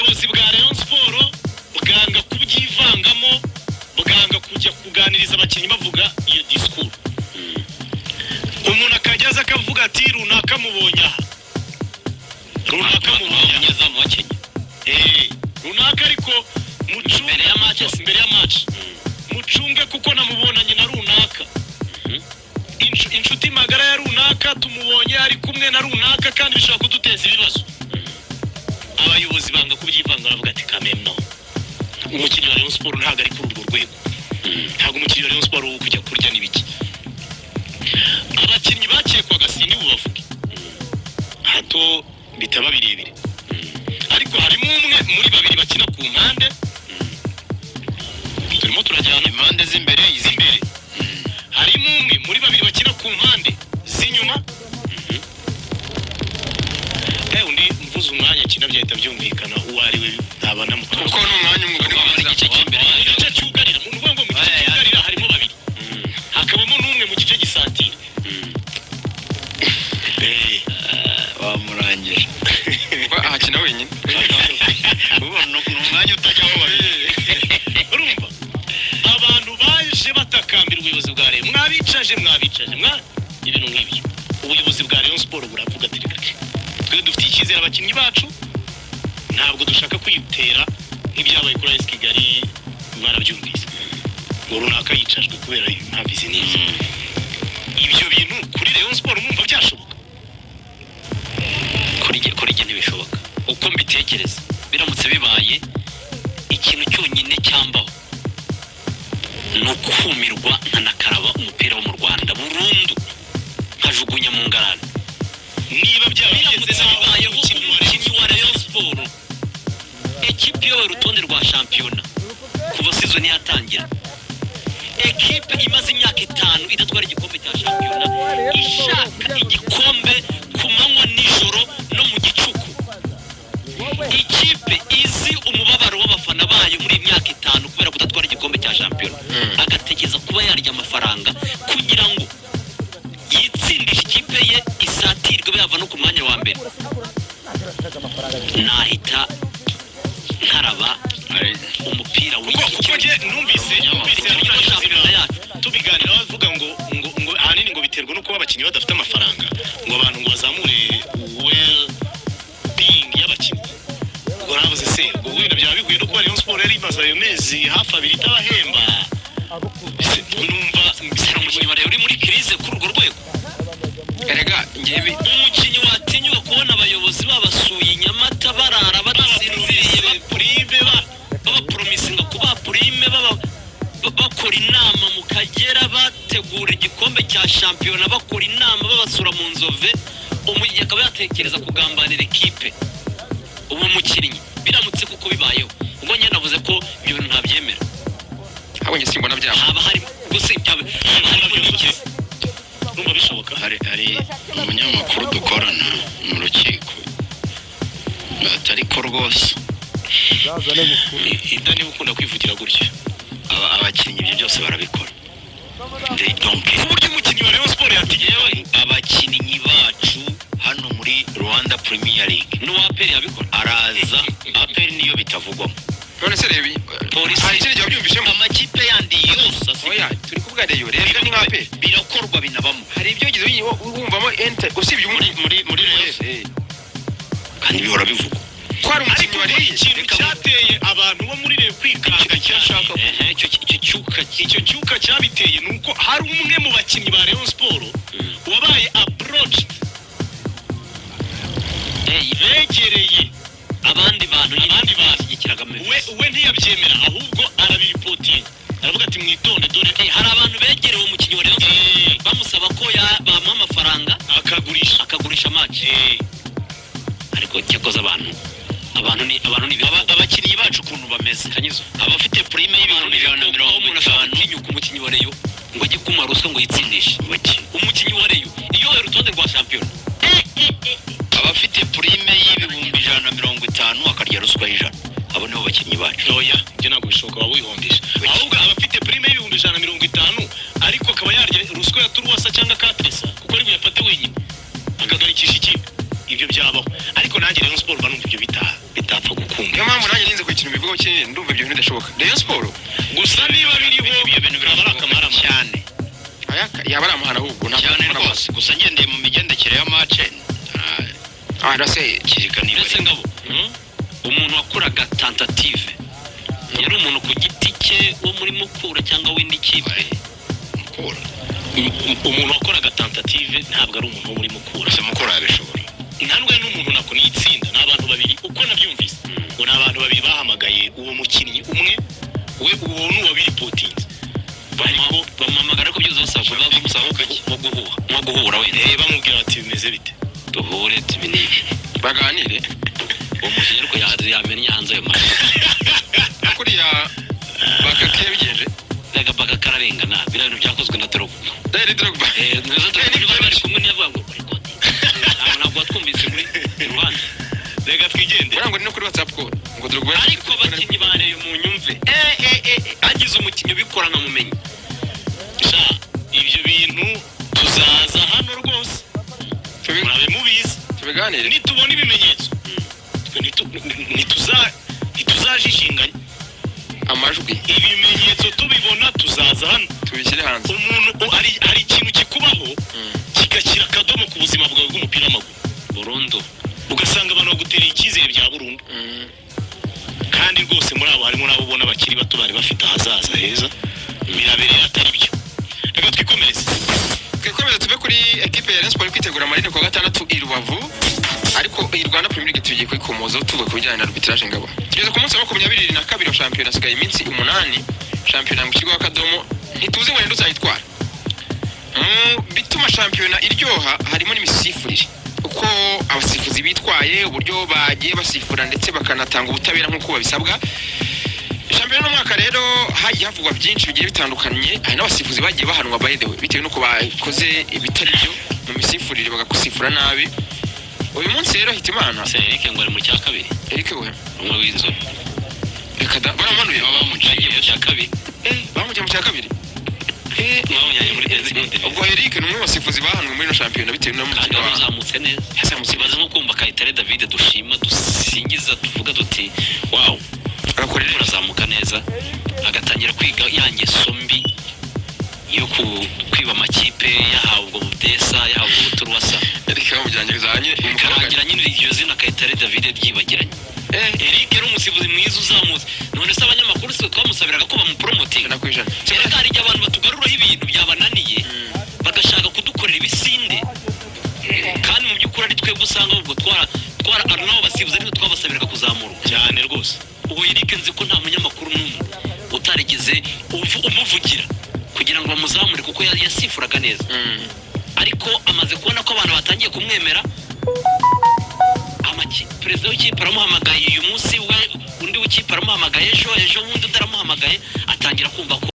ubuyobozi bwa Rayon Sport bwanga kubyivangamo, bwanga kujya kuganiriza abakinnyi bavuga iyo discours. Umuntu akajyaza akavuga ati runaka mubonye aha, runaka mubonye nyezamu wakenye, runaka ariko mucunge mbere ya match mucunge kuko namubonanye na runaka, inshuti magara ya runaka tumubonye ari kumwe na runaka kandi bishobora kuduteza ibibazo. Abayobozi banga kubyivanga bavuga ati kamemno, umukinnyi wa Rayon Sport ntago ari kuri urwo rwego, ntago umukinnyi wa Rayon Sport wo kujya kurya n'ibiki. Abakinnyi bakekwaga sindi bubavuge hato bitaba birebire, ariko harimo umwe muri babiri bakina ku mpande, turimo turajyana impande z'imbere iz'imbere, harimo umwe muri babiri bakina ku mpande z'inyuma, undi mvuze umwanya kina byahita byumvikana uwo ari we ntaba namukura kuko n'umwanya umugani muri gice cy'imbere, igice cyugarira mu rwango, mu gice cyugarira harimo babiri, hakabamo n'umwe mu gice gisatira. Wamurangije ahakina wenyine ubona n'umwanya utajyaho babiri. Urumva abantu baje batakambira ubuyobozi bwa Rayon, mwabicaje ibintu nk'ibyo. Ubuyobozi bwa Rayon Sport buravuga ati twe dufite icyizere abakinnyi bacu, ntabwo dushaka kwitera nk'ibyabaye kuri AS Kigali, mwarabyumvise ngo runaka yicajwe kubera impamvu izi n'izi. Ibyo bintu kuri Rayon Sport mwumva byashoboka? Kuri jye ntibishoboka. Uko mbitekereza biramutse bibaye, ikintu cyonyine cyambaho no kumirwa nkanakaraba umupira wo mu Rwanda burundu, nkajugunya mu ngarani. Niba byabigeze bibayeho umukinnyi wa Rayon Sport, ekipe yo urutonde rwa shampiyona kuva season yatangira, ekipe imaze imyaka 5 idatwara igikombe cya shampiyona, ishaka igikombe ku manywa nijoro no mu gicuku, ikipe izi umubabaro w'abafana bayo muri imyaka 5 kubera kudatwara igikombe cya shampiyona, agategeza kuba yarya amafaranga kugira ngo yitsindishe ikipe ye isatirwe yava no ku mwanya wa mbere. Nahita nkaraba umupira kuko je numvise shampiyona yacu tubiganira bavuga ngo ahanini ngo biterwa no kuba abakinnyi badafite amafaranga, ngo abantu ngo bazamure well being y'abakinnyi. Ngo navuze se ngo wenda byaba bihuye no kuba Rayon Sport yari imaze ayo mezi hafi 2 itabahemba. Numva mbisera umukinnyi wa Rayon uri muri crise kuri urwo rwego. erega ngebi Umukinnyi watinyuka kubona abayobozi babasuye Nyamata barara badasinziriye, bapurive babapromisinga kuba purime, bakora inama mu Kagera bategura igikombe cya shampiyona, bakora inama babasura mu Nzove, umujyi akaba yatekereza kugambanira ekipe. Uwo mukinnyi biramutse kuko bibayeho, ubwo nyine navuze ko ibyo bintu ntabyemera. habonye simbona byabo haba hari gusa ibyawe numva bishoboka. Hari umunyamakuru dukorana mu rukiko atari ko rwose Idani ukunda kwivugira gutyo, abakinnyi ibyo byose barabikora. uburyo umukinnyi wa Rayon Sport yatigewe Abakinnyi bacu hano muri Rwanda Premier League n'uwaperi yabikora araza, aperi niyo bitavugwamo. none se rebi polisi hari ikindi gihe byumvishemo Amakipe yandi yose oya turi kuvuga Rayon rero ni nkape birakorwa binabamo. hari ibyo gize wumvamo usibye muri Rayon kandi bihora bivugwa. twari umukinnyi wa Rayon, ikintu cyateye abantu bo muri Rayon kwikanga cyashaka icyo cyuka cyabiteye nuko hari umwe mu bakinnyi ba Rayon Sport wabaye approached, yegereye abandi bantu bashyigikiraga we ntiyabyemera, ahubwo arabiripotiye, aravuga ati mwitonde dore hari abantu begerewe umukinnyi wa Rayon bamusaba ko bamuha amafaranga akagurisha match. Ariko cyakoze abantu ni Abakinnyi bacu ukuntu bameze, abafite prime y'ibihumbi 150 inyuka umukinnyi wa Rayon ngo ajye kuma ruswa ngo yitsindishe. Umukinnyi wa Rayon iyo urutonde rwa shampiyona, abafite prime y'ibihumbi 150 akarya ruswa y'ijana, abo nibo bakinnyi bacu. oya ibyo ntabwo bishoboka, waba wihombesha. Ahubwo abafite prime y'ibihumbi 150 ariko akaba yarya ruswa ya turuwasa cyangwa katresa kuko ari buyafate wenyine akagarikisha ikipe, ibyo byabaho. Ariko nanjye Rayon Sport banumva ibyo bitapfa gukunda. niyo mpamvu nanjye ninze ku kintu bivuga kinini ndumva ibyo bintu bidashoboka Rayon Sport gusa niba biriho ibyo bintu birabara akamara cyane yaba ari amahana ahubwo cyane rwose gusa ngendeye mu migendekere ya match ndase kirikanira ndetse ngabo umuntu wakoraga tentative yari umuntu ku giti cye wo muri Mukura cyangwa w'indi kipe Mukura umuntu wakoraga tentative ntabwo ari umuntu wo muri Mukura se Mukura yabishobora intandwe n'umuntu nako ni itsinda n'abantu babiri uko nabyumvise ngo n'abantu babiri bahamagaye uwo mukinnyi umwe we uwo n'uwabiri potinze bariko bamamagara ko byose basabwa bamusaba nko guhura wenda bamubwira bati bimeze bite duhure tubinire baganire uwo mukinnyi ariko yamenye hanze ayo mari kuriya bakake bigenje rega bakakararengana bira bintu byakozwe na Drogba Drogba bari kumwe n'avuga ngo boycott ntabwo twumvise muri Rwanda rega twigende ngo ni no kuri WhatsApp ko ngo Drogba ariko abakinnyi bareye mu nyumve agize umukinnyi ubikora nkamumenye ibyo bintu tuzaza hano rwose murabe mubizi tubiganire nitubona ibimenyetso ntituzajishinganya amajwi ibimenyetso tubibona tuzaza hano tubishyire hanze umuntu hari ikintu kikubaho kigashyira akadomo ku buzima bwawe bw'umupira w'amaguru burundu ugasanga abantu bagutereye icyizere bya burundu kandi rwose muri abo harimo n'abo ubona bakiri bato bari bafite ahazaza heza birabereye atari byo reka twikomereze tuve kuri ekipe ya Rayon Sport kwitegura amarine kwa gatandatu i Rubavu ariko i Rwanda Premier League tugiye kwikomoza tuvuga ku bijyanye na arbitrage ngabo tugeze ku munsi wa 22 wa shampiyona asigaye iminsi 8 shampiyona mu kigo w'akadomo ntituzi ngo nduzayitwara bituma shampiyona iryoha harimo n'imisifurire uko abasifuzi bitwaye uburyo bagiye basifura ndetse bakanatanga ubutabera nk'uko babisabwa shampiyona n'umwaka rero hagiye havugwa byinshi bigiye bitandukanye hari n'abasifuzi bagiye bahanwa by the way bitewe nuko bakoze ibitari byo mu misifurire bagakusifura nabi uyu munsi rero Hitimana Eric ngo ari mu cya kabiri Eric we umwe w'inzobe reka da baramanuye bamucaye mu cya kabiri bamucaye mu cya kabiri mwabonye muri Desmond ubwo Eric ni umwe wasifuzi bahanwe muri no shampiyona bitewe n'umukino wa yazamutse neza yazamukibaza nko kumva Kayitare David dushima dusingiza tuvuga duti wow arakorera arazamuka neza agatangira kwiga yangeso mbi yo kwiba amakipe yahawe ubwo budesa yahawe ubwo buturwasa Eric bamujyanye bizanye karangira nyine iryo zina Kayitare David ryibagiranye Eric yari umusifuzi mwiza uzamutse none se abanyamakuru se twamusabiraga ko bamupromotinga nakwijana cyangwa hari abantu batugaruraho ibintu byabananiye bagashaka kudukorera ibisinde kandi mu by'ukuri ari twebwe usanga ubwo twara nabo basifuzi ariko twabasabiraga kuzamura cyane rwose ubu Eric nzi ko nta munyamakuru n'umwe utarigeze umuvugira kugira ngo bamuzamure kuko yasifuraga neza ariko amaze kubona ko abantu batangiye kumwemera